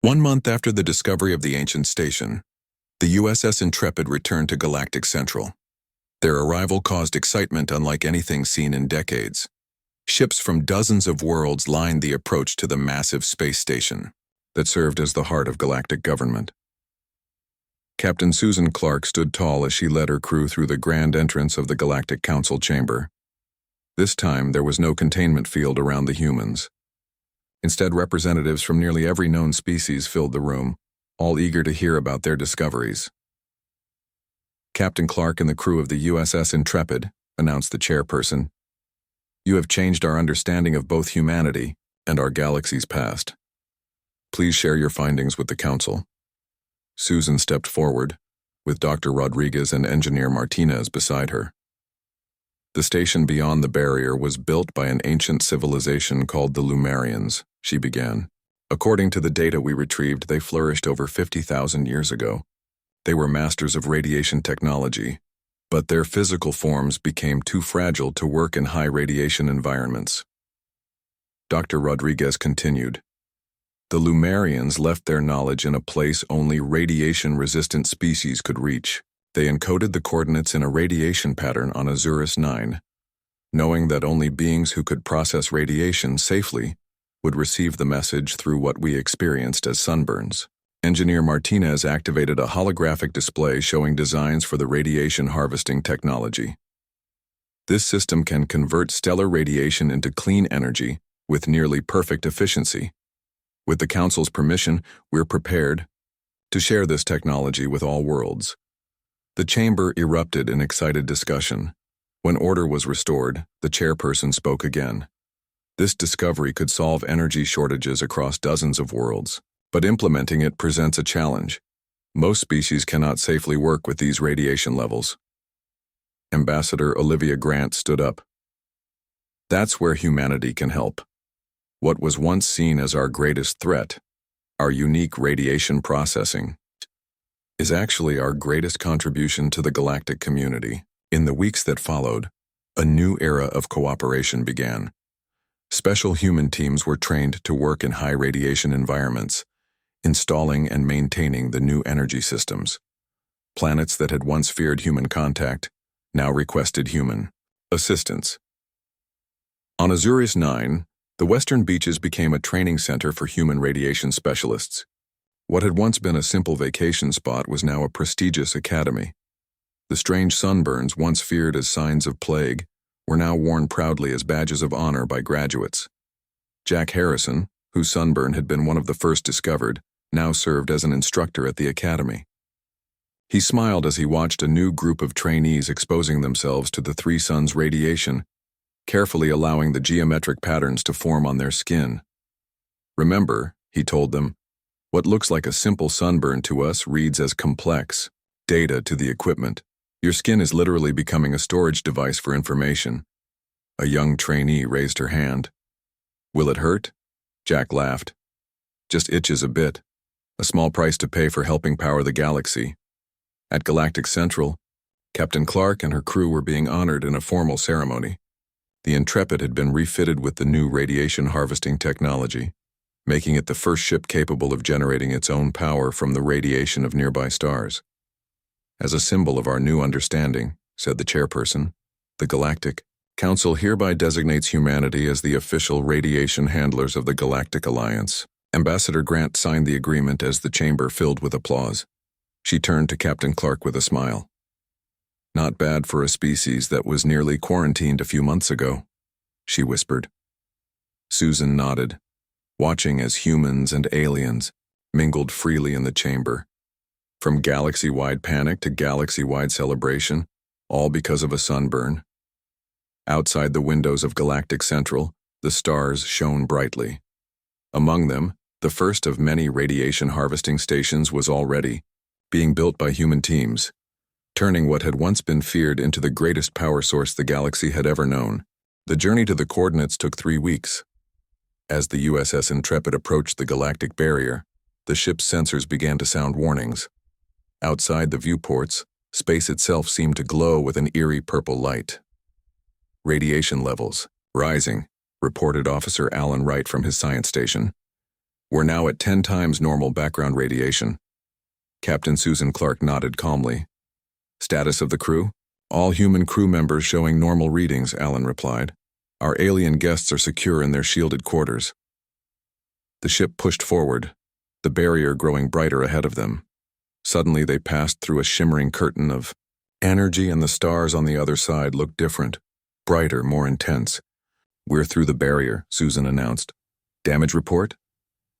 1 month after the discovery of the ancient station, the USS Intrepid returned to Galactic Central. Their arrival caused excitement unlike anything seen in decades. Ships from dozens of worlds lined the approach to the massive space station that served as the heart of galactic government. Captain Susan Clark stood tall as she led her crew through the grand entrance of the Galactic Council chamber. This time, there was no containment field around the humans. Instead, representatives from nearly every known species filled the room, all eager to hear about their discoveries. Captain Clark and the crew of the USS Intrepid, announced the chairperson, "You have changed our understanding of both humanity and our galaxy's past. Please share your findings with the Council." Susan stepped forward, with Dr. Rodriguez and Engineer Martinez beside her. The station beyond the barrier was built by an ancient civilization called the Lumerians, she began. According to the data we retrieved, they flourished over 50,000 years ago. They were masters of radiation technology, but their physical forms became too fragile to work in high radiation environments. Dr. Rodriguez continued, "The Lumerians left their knowledge in a place only radiation-resistant species could reach. They encoded the coordinates in a radiation pattern on Azurus 9, knowing that only beings who could process radiation safely would receive the message through what we experienced as sunburns." Engineer Martinez activated a holographic display showing designs for the radiation harvesting technology. This system can convert stellar radiation into clean energy with nearly perfect efficiency. With the Council's permission, we're prepared to share this technology with all worlds. The chamber erupted in excited discussion. When order was restored, the chairperson spoke again. This discovery could solve energy shortages across dozens of worlds, but implementing it presents a challenge. Most species cannot safely work with these radiation levels. Ambassador Olivia Grant stood up. "That's where humanity can help. What was once seen as our greatest threat, our unique radiation processing, is actually our greatest contribution to the galactic community." In the weeks that followed, a new era of cooperation began. Special human teams were trained to work in high radiation environments, installing and maintaining the new energy systems. Planets that had once feared human contact now requested human assistance. On Azurus 9, the western beaches became a training center for human radiation specialists. What had once been a simple vacation spot was now a prestigious academy. The strange sunburns, once feared as signs of plague, were now worn proudly as badges of honor by graduates. Jack Harrison, whose sunburn had been one of the first discovered, now served as an instructor at the academy. He smiled as he watched a new group of trainees exposing themselves to the three suns' radiation, carefully allowing the geometric patterns to form on their skin. "Remember," he told them, "what looks like a simple sunburn to us reads as complex data to the equipment. Your skin is literally becoming a storage device for information." A young trainee raised her hand. "Will it hurt?" Jack laughed. "Just itches a bit. A small price to pay for helping power the galaxy." At Galactic Central, Captain Clark and her crew were being honored in a formal ceremony. The Intrepid had been refitted with the new radiation harvesting technology, making it the first ship capable of generating its own power from the radiation of nearby stars. "As a symbol of our new understanding," said the chairperson, "the Galactic Council hereby designates humanity as the official radiation handlers of the Galactic Alliance." Ambassador Grant signed the agreement as the chamber filled with applause. She turned to Captain Clark with a smile. "Not bad for a species that was nearly quarantined a few months ago," she whispered. Susan nodded, watching as humans and aliens mingled freely in the chamber. From galaxy-wide panic to galaxy-wide celebration, all because of a sunburn. Outside the windows of Galactic Central, the stars shone brightly. Among them, the first of many radiation harvesting stations was already being built by human teams, turning what had once been feared into the greatest power source the galaxy had ever known. The journey to the coordinates took 3 weeks. As the USS Intrepid approached the galactic barrier, the ship's sensors began to sound warnings. Outside the viewports, space itself seemed to glow with an eerie purple light. "Radiation levels rising," reported Officer Alan Wright from his science station. We're now at 10 times normal background radiation. Captain Susan Clark nodded calmly. Status of the crew? All human crew members showing normal readings, Alan replied. Our alien guests are secure in their shielded quarters. The ship pushed forward, the barrier growing brighter ahead of them. Suddenly they passed through a shimmering curtain of energy, and the stars on the other side looked different, brighter, more intense. We're through the barrier, Susan announced. Damage report?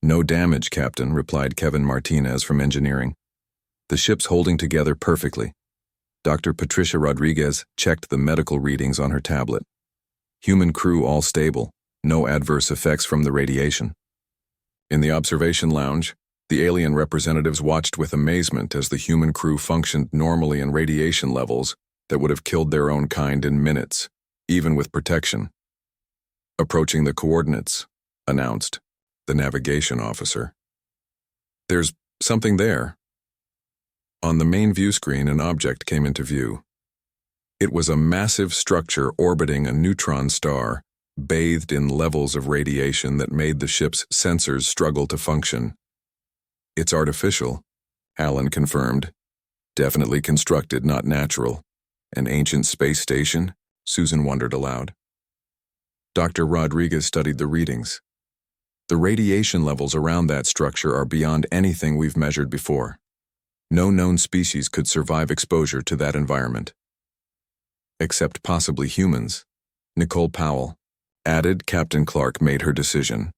No damage, Captain, replied Kevin Martinez from engineering. The ship's holding together perfectly. Dr. Patricia Rodriguez checked the medical readings on her tablet. Human crew all stable, no adverse effects from the radiation. In the observation lounge, the alien representatives watched with amazement as the human crew functioned normally in radiation levels that would have killed their own kind in minutes, even with protection. Approaching the coordinates, announced the navigation officer. There's something there. On the main view screen, an object came into view. It was a massive structure orbiting a neutron star, bathed in levels of radiation that made the ship's sensors struggle to function. It's artificial, Alan confirmed. Definitely constructed, not natural. An ancient space station? Susan wondered aloud. Dr. Rodriguez studied the readings. The radiation levels around that structure are beyond anything we've measured before. No known species could survive exposure to that environment. Except possibly humans. Nicole Powell added. Captain Clark made her decision.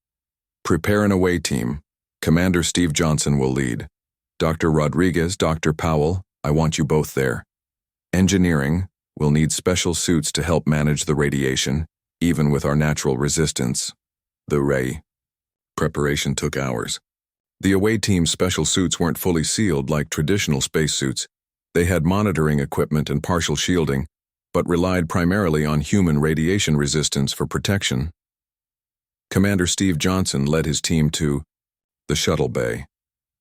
Prepare an away team. Commander Steve Johnson will lead. Dr. Rodriguez, Dr. Powell, I want you both there. Engineering will need special suits to help manage the radiation, even with our natural resistance. The ray. Preparation took hours. The away team's special suits weren't fully sealed like traditional spacesuits. They had monitoring equipment and partial shielding, but relied primarily on human radiation resistance for protection. Commander Steve Johnson led his team to the shuttle bay.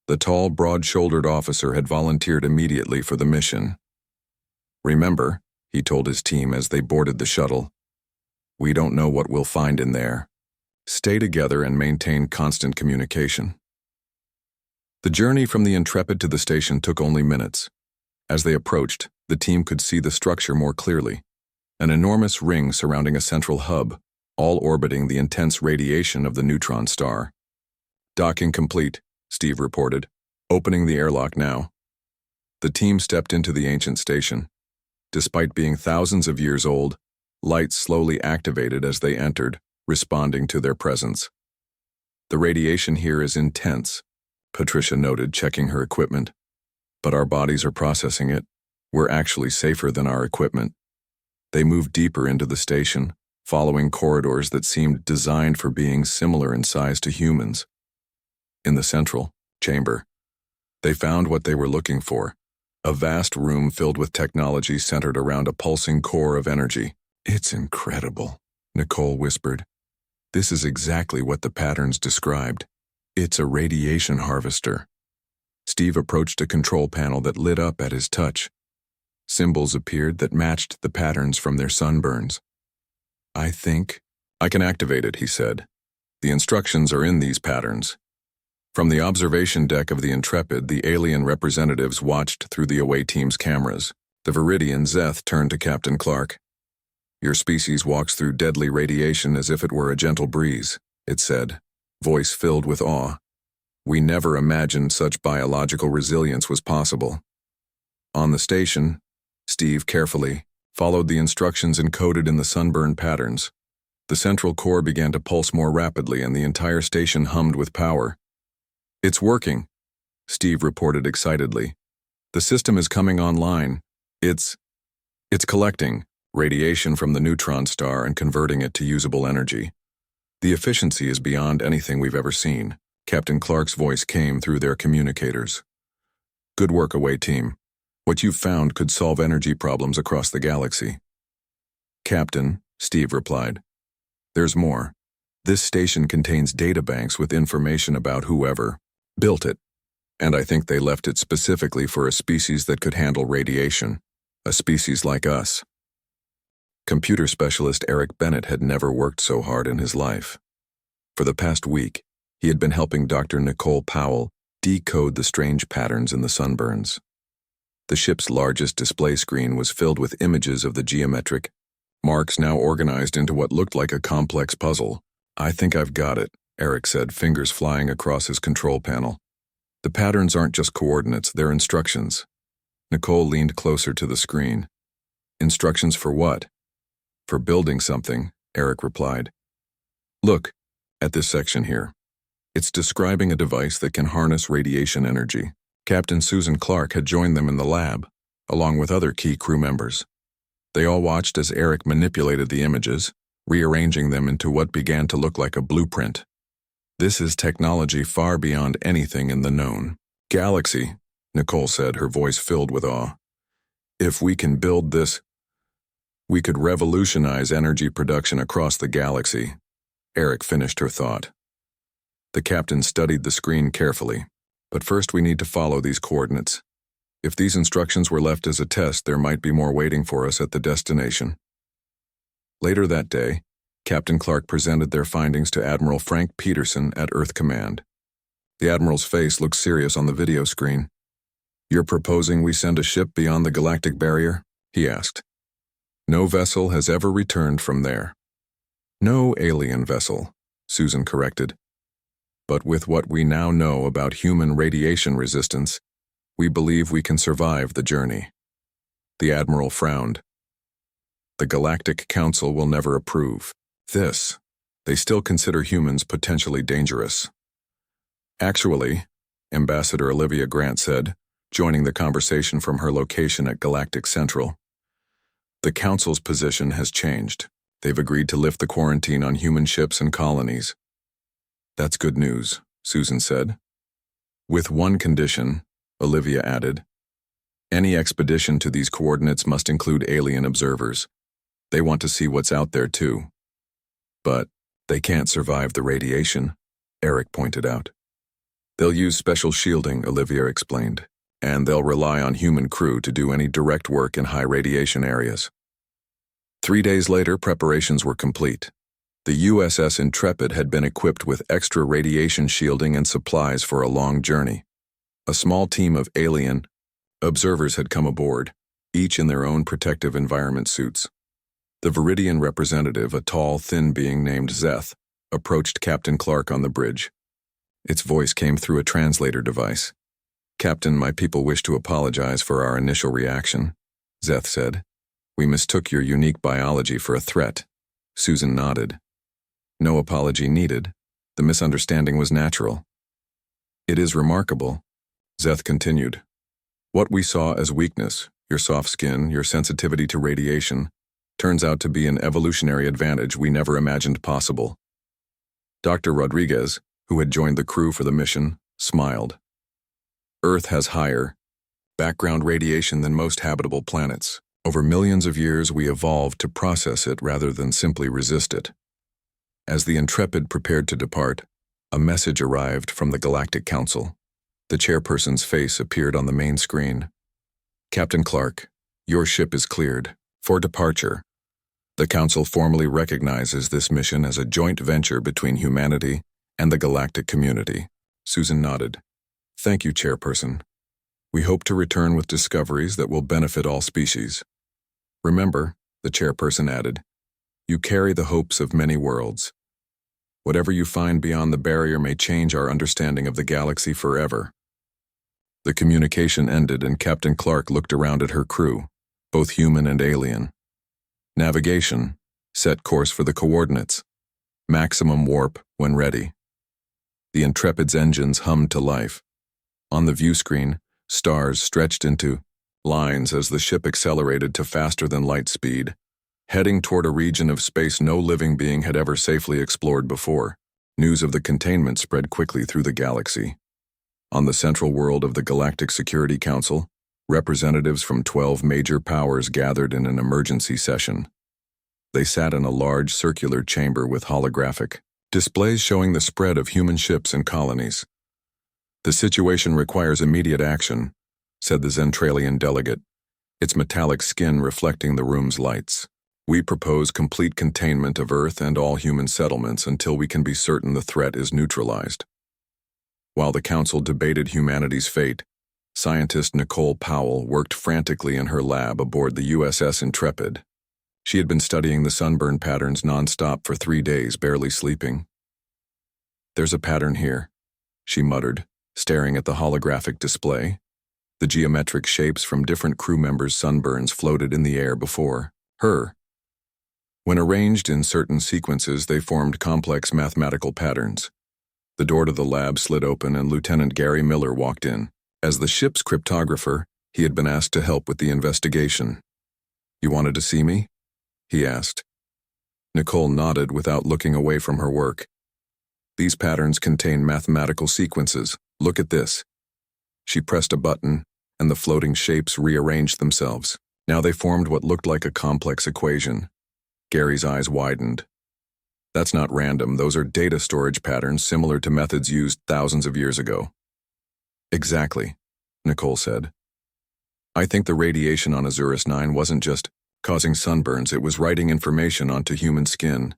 The tall, broad-shouldered officer had volunteered immediately for the mission. Remember, he told his team as they boarded the shuttle, we don't know what we'll find in there. Stay together and maintain constant communication. The journey from the Intrepid to the station took only minutes. As they approached, the team could see the structure more clearly. An enormous ring surrounding a central hub, all orbiting the intense radiation of the neutron star. Docking complete, Steve reported, opening the airlock now. The team stepped into the ancient station. Despite being thousands of years old, lights slowly activated as they entered, responding to their presence. The radiation here is intense, Patricia noted, checking her equipment. But our bodies are processing it. We're actually safer than our equipment. They moved deeper into the station, following corridors that seemed designed for beings similar in size to humans. In the central chamber, they found what they were looking for, a vast room filled with technology centered around a pulsing core of energy. It's incredible, Nicole whispered. This is exactly what the patterns described. It's a radiation harvester. Steve approached a control panel that lit up at his touch. Symbols appeared that matched the patterns from their sunburns. I think I can activate it, he said. The instructions are in these patterns. From the observation deck of the Intrepid, the alien representatives watched through the away team's cameras. The Viridian Zeth turned to Captain Clark. Your species walks through deadly radiation as if it were a gentle breeze, it said, voice filled with awe. We never imagined such biological resilience was possible. On the station, Steve carefully followed the instructions encoded in the sunburn patterns. The central core began to pulse more rapidly and the entire station hummed with power. It's working, Steve reported excitedly. The system is coming online. It's collecting radiation from the neutron star and converting it to usable energy. The efficiency is beyond anything we've ever seen. Captain Clark's voice came through their communicators. Good work, away team. What you've found could solve energy problems across the galaxy. Captain, Steve replied. There's more. This station contains databanks with information about whoever built it, and I think they left it specifically for a species that could handle radiation, a species like us. Computer specialist Eric Bennett had never worked so hard in his life. For the past week, He had been helping Dr. Nicole Powell decode the strange patterns in the sunburns. The ship's largest display screen was filled with images of the geometric marks now organized into what looked like a complex puzzle. "I think I've got it," Eric said, fingers flying across his control panel. "The patterns aren't just coordinates, they're instructions." Nicole leaned closer to the screen. "Instructions for what?" "For building something," Eric replied. "Look at this section here. It's describing a device that can harness radiation energy." Captain Susan Clark had joined them in the lab, along with other key crew members. They all watched as Eric manipulated the images, rearranging them into what began to look like a blueprint. "This is technology far beyond anything in the known galaxy," Nicole said, her voice filled with awe. "If we can build this, we could revolutionize energy production across the galaxy." Eric finished her thought. The captain studied the screen carefully. "But first we need to follow these coordinates. If these instructions were left as a test, there might be more waiting for us at the destination." Later that day, Captain Clark presented their findings to Admiral Frank Peterson at Earth Command. The Admiral's face looked serious on the video screen. "You're proposing we send a ship beyond the galactic barrier?" he asked. "No vessel has ever returned from there." "No alien vessel," Susan corrected. "But with what we now know about human radiation resistance, we believe we can survive the journey." The Admiral frowned. "The Galactic Council will never approve this. They still consider humans potentially dangerous." "Actually," Ambassador Olivia Grant said, joining the conversation from her location at Galactic Central, "the Council's position has changed. They've agreed to lift the quarantine on human ships and colonies." "That's good news," Susan said. "With one condition," Olivia added. "Any expedition to these coordinates must include alien observers. They want to see what's out there too." "But they can't survive the radiation," Eric pointed out. "They'll use special shielding," Olivia explained, "and they'll rely on human crew to do any direct work in high radiation areas." 3 days later, preparations were complete. The USS Intrepid had been equipped with extra radiation shielding and supplies for a long journey. A small team of alien observers had come aboard, each in their own protective environment suits. The Viridian representative, a tall, thin being named Zeth, approached Captain Clark on the bridge. Its voice came through a translator device. "Captain, my people wish to apologize for our initial reaction," Zeth said. "We mistook your unique biology for a threat." Susan nodded. "No apology needed. The misunderstanding was natural." "It is remarkable," Zeth continued. "What we saw as weakness, your soft skin, your sensitivity to radiation, turns out to be an evolutionary advantage we never imagined possible." Dr. Rodriguez, who had joined the crew for the mission, smiled. "Earth has higher background radiation than most habitable planets. Over millions of years, we evolved to process it rather than simply resist it." As the Intrepid prepared to depart, a message arrived from the Galactic Council. The chairperson's face appeared on the main screen. "Captain Clark, your ship is cleared for departure. The Council formally recognizes this mission as a joint venture between humanity and the galactic community." Susan nodded. "Thank you, Chairperson. We hope to return with discoveries that will benefit all species." "Remember," the chairperson added, "you carry the hopes of many worlds. Whatever you find beyond the barrier may change our understanding of the galaxy forever." The communication ended and Captain Clark looked around at her crew, both human and alien. "Navigation. Set course for the coordinates. Maximum warp when ready." The Intrepid's engines hummed to life. On the view screen, stars stretched into lines as the ship accelerated to faster-than-light speed, heading toward a region of space no living being had ever safely explored before. News of the containment spread quickly through the galaxy. On the central world of the Galactic Security Council, representatives from 12 major powers gathered in an emergency session. They sat in a large circular chamber with holographic displays showing the spread of human ships and colonies. "The situation requires immediate action," said the Zentralian delegate, its metallic skin reflecting the room's lights. "We propose complete containment of Earth and all human settlements until we can be certain the threat is neutralized." While the council debated humanity's fate, scientist Nicole Powell worked frantically in her lab aboard the USS Intrepid. She had been studying the sunburn patterns nonstop for 3 days, barely sleeping. "There's a pattern here," she muttered, staring at the holographic display. The geometric shapes from different crew members' sunburns floated in the air before her. When arranged in certain sequences, they formed complex mathematical patterns. The door to the lab slid open and Lieutenant Gary Miller walked in. As the ship's cryptographer, he had been asked to help with the investigation. "You wanted to see me?" he asked. Nicole nodded without looking away from her work. "These patterns contain mathematical sequences. Look at this." She pressed a button, and the floating shapes rearranged themselves. Now they formed what looked like a complex equation. Gary's eyes widened. "That's not random. Those are data storage patterns similar to methods used thousands of years ago." "Exactly," Nicole said. "I think the radiation on Azurus 9 wasn't just causing sunburns, it was writing information onto human skin."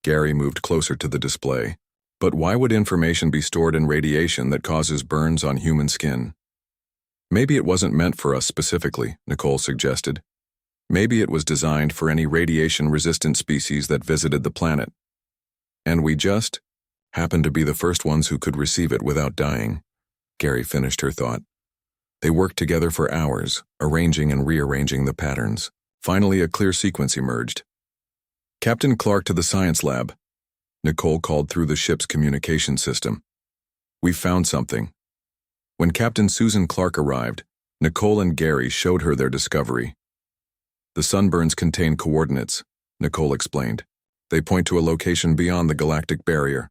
Gary moved closer to the display. "But why would information be stored in radiation that causes burns on human skin?" "Maybe it wasn't meant for us specifically," Nicole suggested. "Maybe it was designed for any radiation-resistant species that visited the planet. And we just happened to be the first ones who could receive it without dying." Gary finished her thought. They worked together for hours, arranging and rearranging the patterns. Finally, a clear sequence emerged. "Captain Clark to the science lab," Nicole called through the ship's communication system. "We found something." When Captain Susan Clark arrived, Nicole and Gary showed her their discovery. "The sunburns contain coordinates," Nicole explained. "They point to a location beyond the galactic barrier."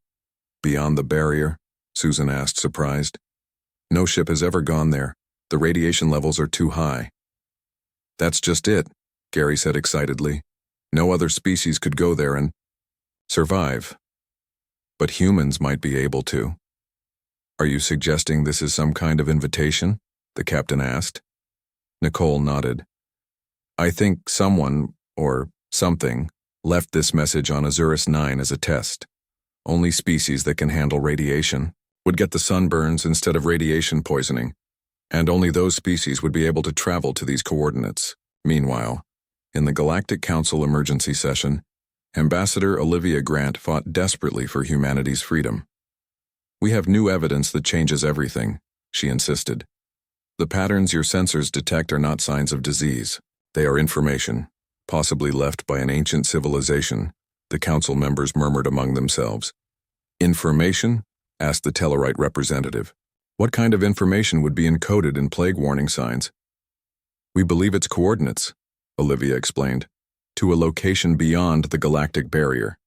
"Beyond the barrier?" Susan asked, surprised. "No ship has ever gone there. The radiation levels are too high." "That's just it," Gary said excitedly. "No other species could go there and survive. But humans might be able to." "Are you suggesting this is some kind of invitation?" the captain asked. Nicole nodded. "I think someone, or something, left this message on Azurus 9 as a test. Only species that can handle radiation would get the sunburns instead of radiation poisoning, and only those species would be able to travel to these coordinates." Meanwhile, in the Galactic Council emergency session, Ambassador Olivia Grant fought desperately for humanity's freedom. "We have new evidence that changes everything," she insisted. "The patterns your sensors detect are not signs of disease. They are information, possibly left by an ancient civilization," the council members murmured among themselves. "Information?" asked the Tellarite representative. "What kind of information would be encoded in plague warning signs?" "We believe it's coordinates," Olivia explained, "to a location beyond the galactic barrier."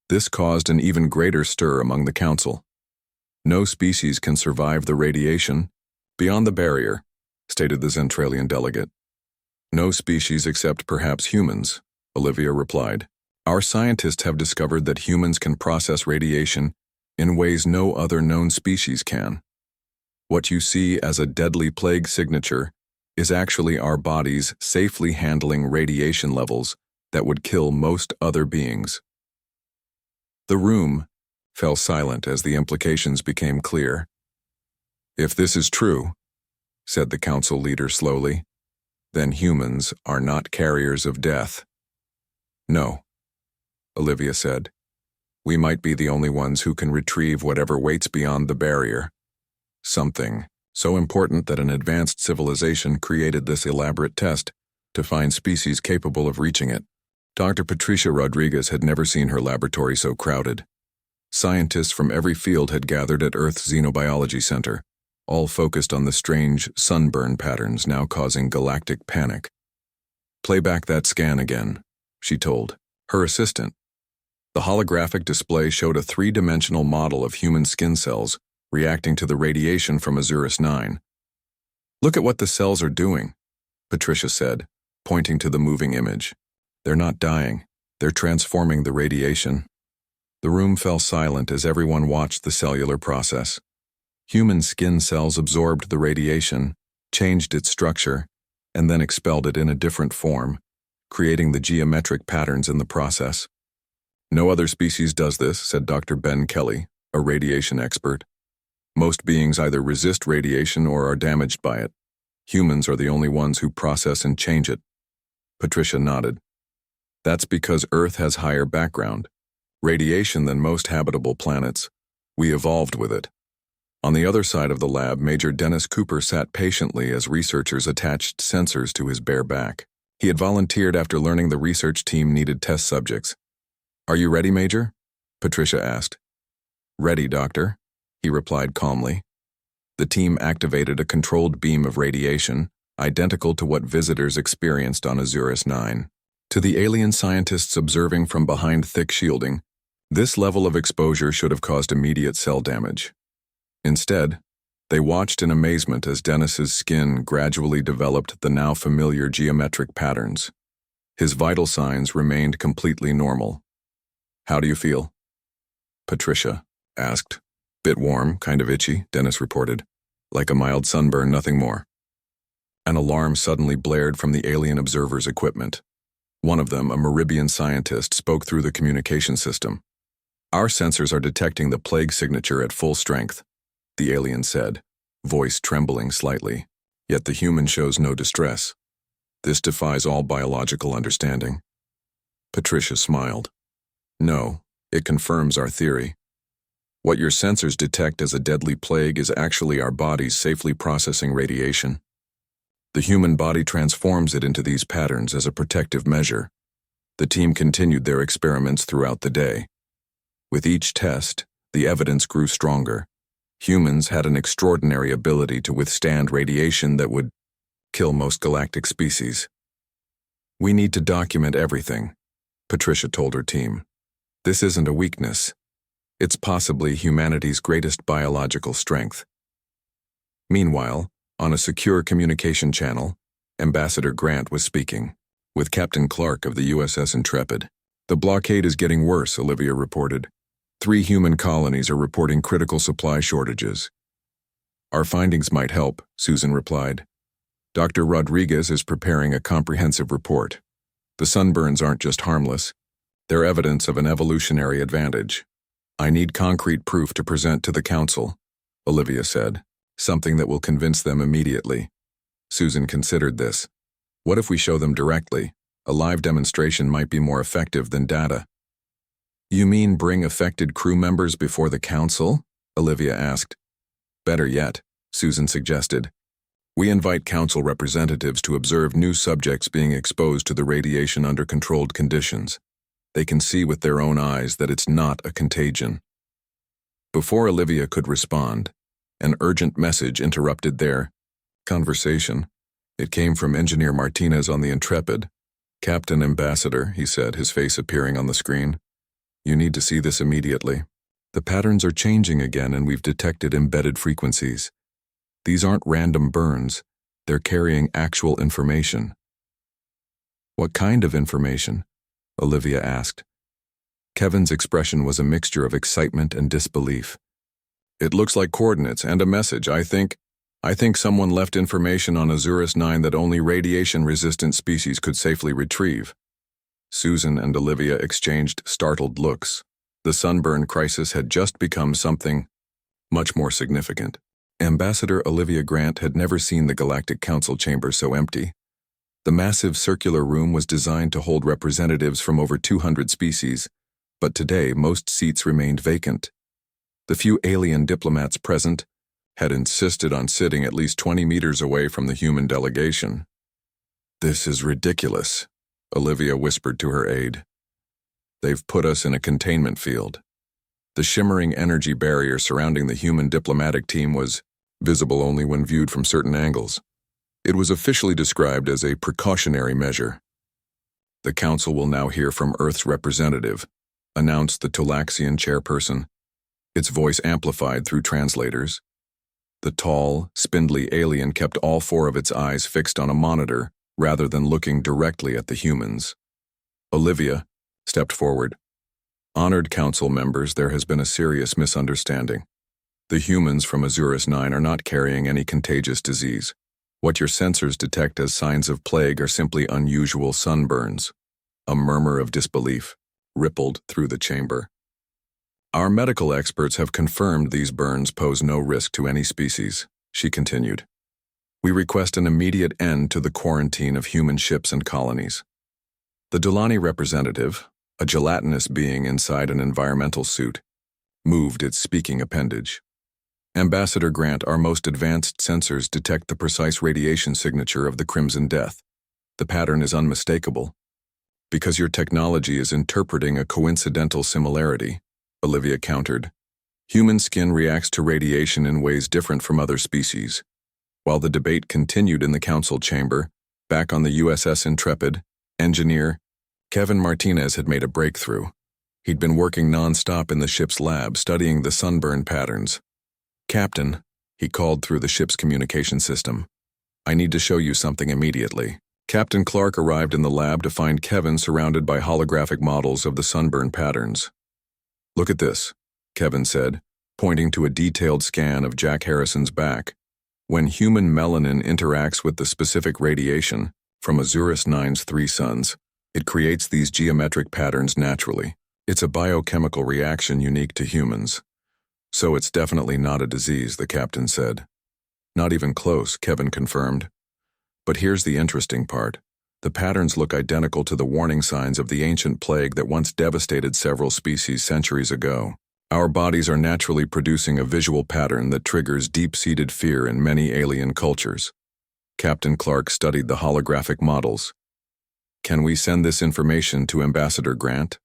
This caused an even greater stir among the council. "No species can survive the radiation beyond the barrier," stated the Zentralian delegate. "No species except perhaps humans," Olivia replied. "Our scientists have discovered that humans can process radiation in ways no other known species can. What you see as a deadly plague signature is actually our bodies safely handling radiation levels that would kill most other beings." The room fell silent as the implications became clear. "If this is true," said the council leader slowly, "then humans are not carriers of death." "No," Olivia said. "We might be the only ones who can retrieve whatever waits beyond the barrier. Something so important that an advanced civilization created this elaborate test to find species capable of reaching it." Dr. Patricia Rodriguez had never seen her laboratory so crowded. Scientists from every field had gathered at Earth's Xenobiology Center, all focused on the strange sunburn patterns now causing galactic panic. "Play back that scan again," she told her assistant. The holographic display showed a three-dimensional model of human skin cells reacting to the radiation from Azurus 9. "Look at what the cells are doing," Patricia said, pointing to the moving image. "They're not dying. They're transforming the radiation." The room fell silent as everyone watched the cellular process. Human skin cells absorbed the radiation, changed its structure, and then expelled it in a different form, creating the geometric patterns in the process. "No other species does this," said Dr. Ben Kelly, a radiation expert. Most beings either resist radiation or are damaged by it. Humans are the only ones who process and change it. Patricia nodded. That's because Earth has higher background radiation than most habitable planets. We evolved with it. On the other side of the lab, Major Dennis Cooper sat patiently as researchers attached sensors to his bare back. He had volunteered after learning the research team needed test subjects. "Are you ready, Major?" Patricia asked. "Ready, Doctor," he replied calmly. The team activated a controlled beam of radiation, identical to what visitors experienced on Azurus 9. To the alien scientists observing from behind thick shielding, this level of exposure should have caused immediate cell damage. Instead, they watched in amazement as Dennis's skin gradually developed the now familiar geometric patterns. His vital signs remained completely normal. "How do you feel?" Patricia asked. "Bit warm, kind of itchy," Dennis reported. "Like a mild sunburn, nothing more." An alarm suddenly blared from the alien observers' equipment. One of them, a Meribian scientist, spoke through the communication system. "Our sensors are detecting the plague signature at full strength," the alien said, voice trembling slightly. "Yet the human shows no distress. This defies all biological understanding." Patricia smiled. "No, it confirms our theory. What your sensors detect as a deadly plague is actually our bodies safely processing radiation. The human body transforms it into these patterns as a protective measure." The team continued their experiments throughout the day. With each test, the evidence grew stronger. Humans had an extraordinary ability to withstand radiation that would kill most galactic species. "We need to document everything," Patricia told her team. "This isn't a weakness. It's possibly humanity's greatest biological strength." Meanwhile, on a secure communication channel, Ambassador Grant was speaking with Captain Clark of the USS Intrepid. "The blockade is getting worse," Olivia reported. 3 human colonies are reporting critical supply shortages. "Our findings might help," Susan replied. "Dr. Rodriguez is preparing a comprehensive report. The sunburns aren't just harmless. They're evidence of an evolutionary advantage. I need concrete proof to present to the Council," Olivia said. "Something that will convince them immediately." Susan considered this. "What if we show them directly? A live demonstration might be more effective than data." "You mean bring affected crew members before the Council?" Olivia asked. "Better yet," Susan suggested. "We invite Council representatives to observe new subjects being exposed to the radiation under controlled conditions. They can see with their own eyes that it's not a contagion." Before Olivia could respond, an urgent message interrupted their conversation. It came from Engineer Martinez on the Intrepid. "Captain Ambassador," he said, his face appearing on the screen. "You need to see this immediately. The patterns are changing again and we've detected embedded frequencies. These aren't random burns. They're carrying actual information." "What kind of information?" Olivia asked. Kevin's expression was a mixture of excitement and disbelief. "It looks like coordinates and a message. I think someone left information on Azurus 9 that only radiation-resistant species could safely retrieve." Susan and Olivia exchanged startled looks. The sunburn crisis had just become something much more significant. Ambassador Olivia Grant had never seen the Galactic Council chamber so empty. The massive circular room was designed to hold representatives from over 200 species, but today most seats remained vacant. The few alien diplomats present had insisted on sitting at least 20 meters away from the human delegation. "This is ridiculous," Olivia whispered to her aide. "They've put us in a containment field." The shimmering energy barrier surrounding the human diplomatic team was visible only when viewed from certain angles. It was officially described as a precautionary measure. "The Council will now hear from Earth's representative," announced the Tolaxian chairperson, its voice amplified through translators. The tall, spindly alien kept all 4 of its eyes fixed on a monitor rather than looking directly at the humans. Olivia stepped forward. "Honored Council members, there has been a serious misunderstanding. The humans from Azurus 9 are not carrying any contagious disease. What your sensors detect as signs of plague are simply unusual sunburns." A murmur of disbelief rippled through the chamber. Our medical experts have confirmed these burns pose no risk to any species, she continued. We request an immediate end to the quarantine of human ships and colonies. The Dulani representative, a gelatinous being inside an environmental suit, moved its speaking appendage. Ambassador Grant, our most advanced sensors detect the precise radiation signature of the Crimson Death. The pattern is unmistakable. Because your technology is interpreting a coincidental similarity, Olivia countered. Human skin reacts to radiation in ways different from other species. While the debate continued in the council chamber, back on the USS Intrepid, engineer Kevin Martinez had made a breakthrough. He'd been working non-stop in the ship's lab studying the Sunburn patterns. Captain, he called through the ship's communication system. I need to show you something immediately. Captain Clark arrived in the lab to find Kevin surrounded by holographic models of the Sunburn patterns. Look at this, Kevin said, pointing to a detailed scan of Jack Harrison's back. When human melanin interacts with the specific radiation from Azurus 9's 3 suns, it creates these geometric patterns naturally. It's a biochemical reaction unique to humans. So it's definitely not a disease, the captain said. Not even close, Kevin confirmed. But here's the interesting part. The patterns look identical to the warning signs of the ancient plague that once devastated several species centuries ago. Our bodies are naturally producing a visual pattern that triggers deep-seated fear in many alien cultures. Captain Clark studied the holographic models. Can we send this information to Ambassador Grant?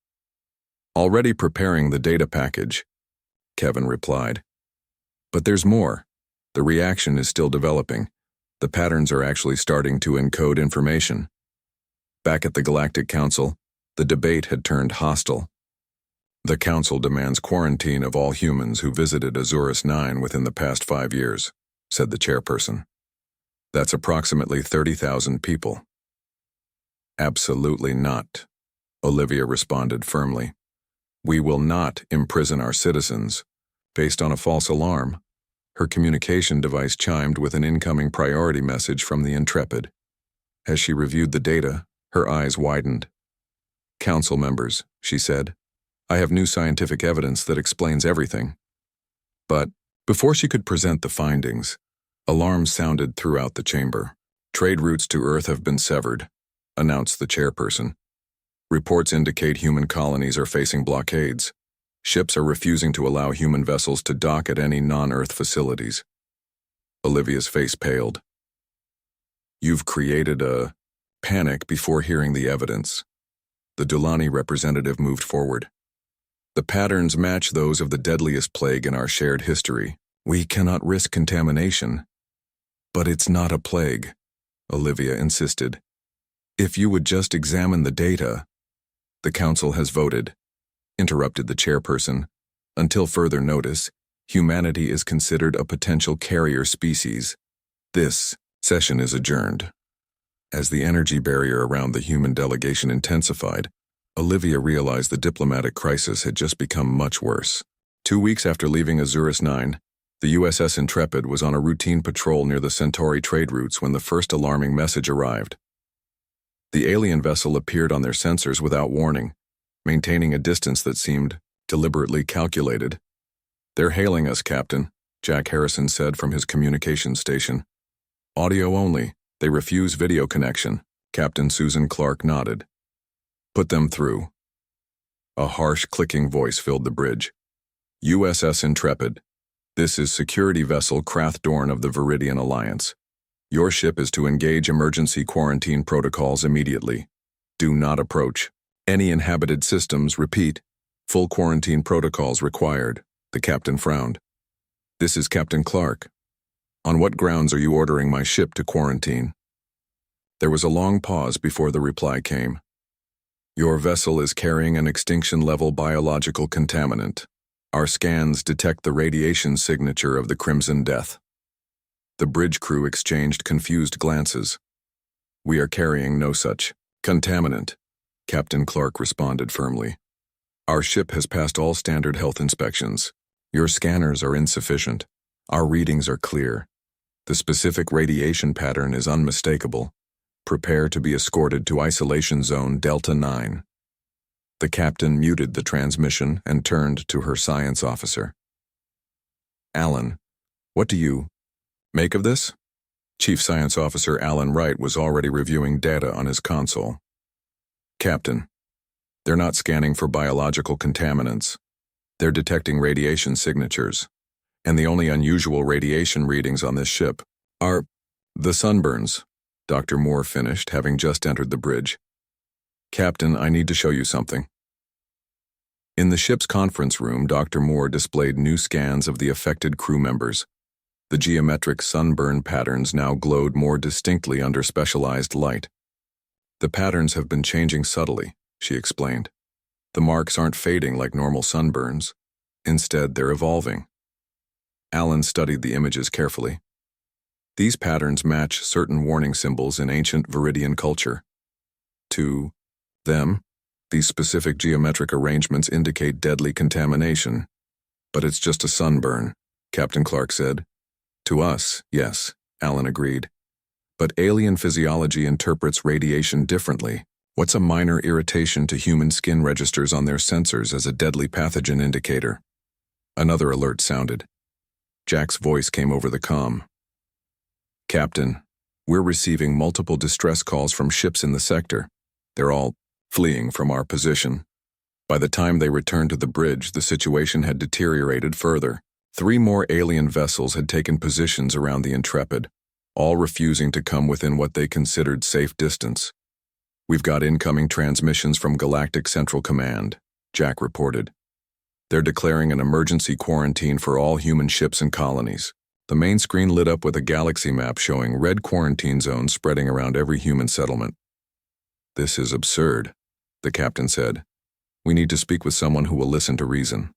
Already preparing the data package, Kevin replied. But there's more. The reaction is still developing. The patterns are actually starting to encode information. Back at the Galactic Council, the debate had turned hostile. The Council demands quarantine of all humans who visited Azurus 9 within the past 5 years, said the chairperson. That's approximately 30,000 people. Absolutely not, Olivia responded firmly. We will not imprison our citizens based on a false alarm. Her communication device chimed with an incoming priority message from the Intrepid. As she reviewed the data, her eyes widened. Council members, she said, I have new scientific evidence that explains everything. But before she could present the findings, alarms sounded throughout the chamber. Trade routes to Earth have been severed, announced the chairperson. Reports indicate human colonies are facing blockades. Ships are refusing to allow human vessels to dock at any non-Earth facilities. Olivia's face paled. You've created a panic before hearing the evidence. The Dulani representative moved forward. The patterns match those of the deadliest plague in our shared history. We cannot risk contamination. But it's not a plague, Olivia insisted. If you would just examine the data. The council has voted, interrupted the chairperson. Until further notice, humanity is considered a potential carrier species. This session is adjourned. As the energy barrier around the human delegation intensified, Olivia realized the diplomatic crisis had just become much worse. 2 weeks after leaving Azurus 9, the USS Intrepid was on a routine patrol near the Centauri trade routes when the first alarming message arrived. The alien vessel appeared on their sensors without warning, maintaining a distance that seemed deliberately calculated. They're hailing us, Captain, Jack Harrison said from his communications station. Audio only. They refuse video connection. Captain Susan Clark nodded. Put them through. A harsh, clicking voice filled the bridge. USS Intrepid. This is security vessel Krath Dorn of the Viridian Alliance. Your ship is to engage emergency quarantine protocols immediately. Do not approach any inhabited systems. Repeat. Full quarantine protocols required. The captain frowned. This is Captain Clark. On what grounds are you ordering my ship to quarantine? There was a long pause before the reply came. Your vessel is carrying an extinction-level biological contaminant. Our scans detect the radiation signature of the Crimson Death. The bridge crew exchanged confused glances. We are carrying no such contaminant, Captain Clark responded firmly. Our ship has passed all standard health inspections. Your scanners are insufficient. Our readings are clear. The specific radiation pattern is unmistakable. Prepare to be escorted to Isolation Zone Delta 9. The captain muted the transmission and turned to her science officer. Alan, what do you make of this? Chief Science Officer Alan Wright was already reviewing data on his console. Captain, they're not scanning for biological contaminants. They're detecting radiation signatures. And the only unusual radiation readings on this ship are the sunburns, Dr. Moore finished, having just entered the bridge. Captain, I need to show you something. In the ship's conference room, Dr. Moore displayed new scans of the affected crew members. The geometric sunburn patterns now glowed more distinctly under specialized light. The patterns have been changing subtly, she explained. The marks aren't fading like normal sunburns. Instead, they're evolving. Alan studied the images carefully. These patterns match certain warning symbols in ancient Viridian culture. To them, these specific geometric arrangements indicate deadly contamination. But it's just a sunburn, Captain Clark said. To us, yes, Alan agreed. But alien physiology interprets radiation differently. What's a minor irritation to human skin registers on their sensors as a deadly pathogen indicator? Another alert sounded. Jack's voice came over the comm. Captain, we're receiving multiple distress calls from ships in the sector. They're all fleeing from our position. By the time they returned to the bridge, the situation had deteriorated further. 3 more alien vessels had taken positions around the Intrepid, all refusing to come within what they considered safe distance. We've got incoming transmissions from Galactic Central Command, Jack reported. They're declaring an emergency quarantine for all human ships and colonies. The main screen lit up with a galaxy map showing red quarantine zones spreading around every human settlement. This is absurd, the captain said. We need to speak with someone who will listen to reason.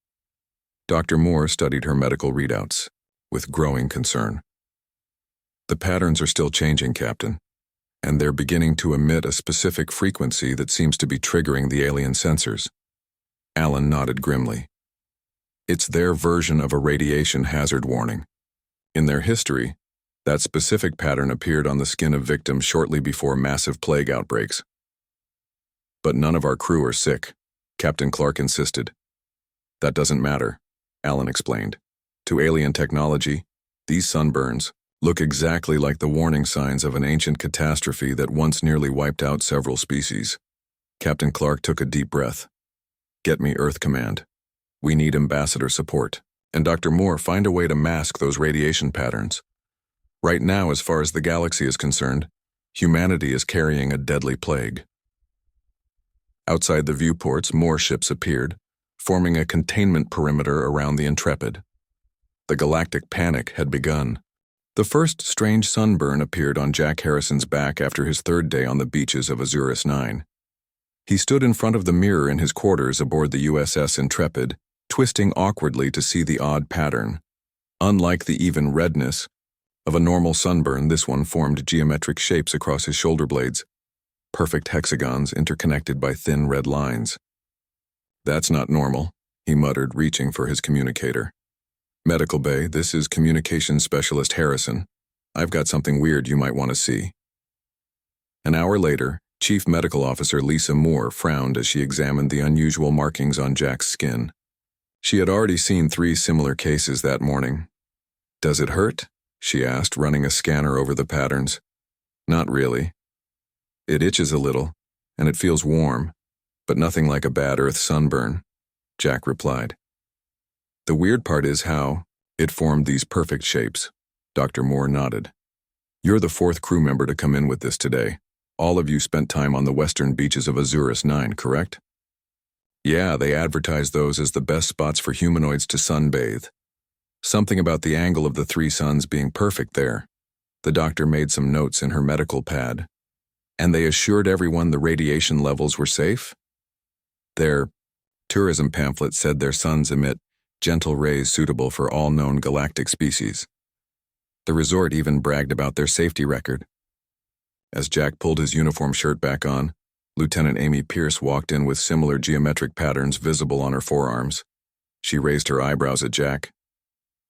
Dr. Moore studied her medical readouts with growing concern. The patterns are still changing, Captain, and they're beginning to emit a specific frequency that seems to be triggering the alien sensors. Alan nodded grimly. It's their version of a radiation hazard warning. In their history, that specific pattern appeared on the skin of victims shortly before massive plague outbreaks. But none of our crew are sick, Captain Clark insisted. That doesn't matter, Alan explained. To alien technology, these sunburns look exactly like the warning signs of an ancient catastrophe that once nearly wiped out several species. Captain Clark took a deep breath. Get me Earth Command. We need ambassador support. And Dr. Moore, find a way to mask those radiation patterns. Right now, as far as the galaxy is concerned, humanity is carrying a deadly plague. Outside the viewports, more ships appeared, forming a containment perimeter around the Intrepid. The galactic panic had begun. The first strange sunburn appeared on Jack Harrison's back after his 3rd day on the beaches of Azurus 9. He stood in front of the mirror in his quarters aboard the USS Intrepid, twisting awkwardly to see the odd pattern. Unlike the even redness of a normal sunburn, this one formed geometric shapes across his shoulder blades, perfect hexagons interconnected by thin red lines. That's not normal, he muttered, reaching for his communicator. Medical Bay, this is Communications Specialist Harrison. I've got something weird you might want to see. An hour later, Chief Medical Officer Lisa Moore frowned as she examined the unusual markings on Jack's skin. She had already seen 3 similar cases that morning. Does it hurt? She asked, running a scanner over the patterns. Not really. It itches a little, and it feels warm, but nothing like a bad Earth sunburn, Jack replied. The weird part is how it formed these perfect shapes. Dr. Moore nodded. You're the 4th crew member to come in with this today. All of you spent time on the western beaches of Azurus 9, correct? Yeah, they advertise those as the best spots for humanoids to sunbathe. Something about the angle of the 3 suns being perfect there. The doctor made some notes in her medical pad. And they assured everyone the radiation levels were safe? Their tourism pamphlet said their suns emit gentle rays suitable for all known galactic species. The resort even bragged about their safety record. As Jack pulled his uniform shirt back on, Lieutenant Amy Pierce walked in with similar geometric patterns visible on her forearms. She raised her eyebrows at Jack.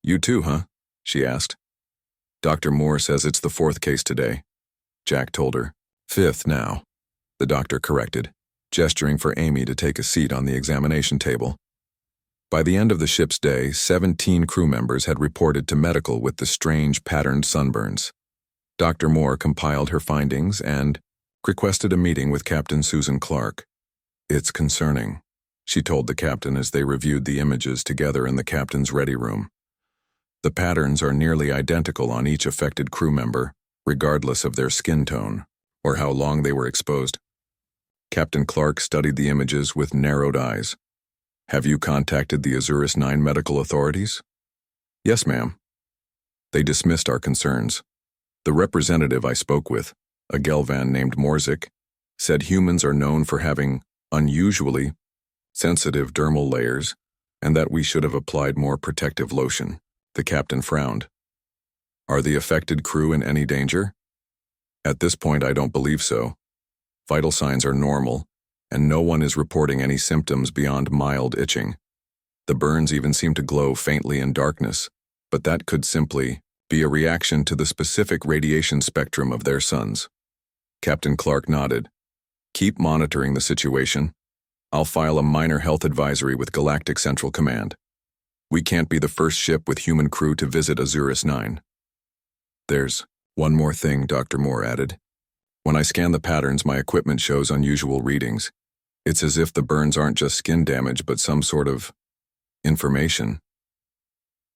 You too, huh? She asked. Dr. Moore says it's the 4th case today, Jack told her. 5th now, the doctor corrected. gesturing for Amy to take a seat on the examination table. By the end of the ship's day, 17 crew members had reported to medical with the strange patterned sunburns. Dr. Moore compiled her findings and requested a meeting with Captain Susan Clark. "It's concerning," she told the captain as they reviewed the images together in the captain's ready room. "The patterns are nearly identical on each affected crew member, regardless of their skin tone or how long they were exposed." Captain Clark studied the images with narrowed eyes. "Have you contacted the Azurus 9 medical authorities?" "Yes, ma'am." They dismissed our concerns. The representative I spoke with, a Gelvan named Morzik, said humans are known for having unusually sensitive dermal layers and that we should have applied more protective lotion. The captain frowned. "Are the affected crew in any danger?" "At this point, I don't believe so. Vital signs are normal, and no one is reporting any symptoms beyond mild itching. The burns even seem to glow faintly in darkness, but that could simply be a reaction to the specific radiation spectrum of their suns." Captain Clark nodded. "Keep monitoring the situation. I'll file a minor health advisory with Galactic Central Command. We can't be the first ship with human crew to visit Azurus 9. "There's one more thing," Dr. Moore added. "When I scan the patterns, my equipment shows unusual readings. It's as if the burns aren't just skin damage, but some sort of information."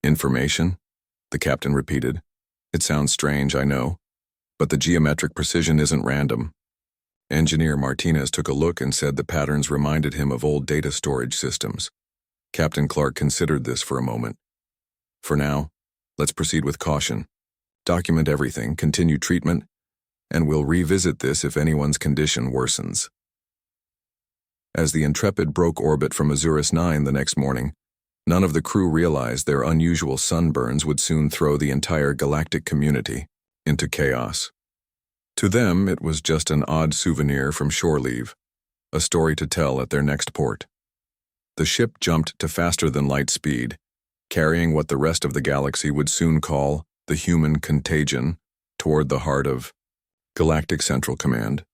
"Information?" the captain repeated. "It sounds strange, I know, but the geometric precision isn't random." Engineer Martinez took a look and said the patterns reminded him of old data storage systems. Captain Clark considered this for a moment. "For now, let's proceed with caution. Document everything, continue treatment, and we'll revisit this if anyone's condition worsens." As the Intrepid broke orbit from Azurus 9 the next morning, none of the crew realized their unusual sunburns would soon throw the entire galactic community into chaos. To them, it was just an odd souvenir from shore leave, a story to tell at their next port. The ship jumped to faster-than-light speed, carrying what the rest of the galaxy would soon call the human contagion toward the heart of Galactic Central Command.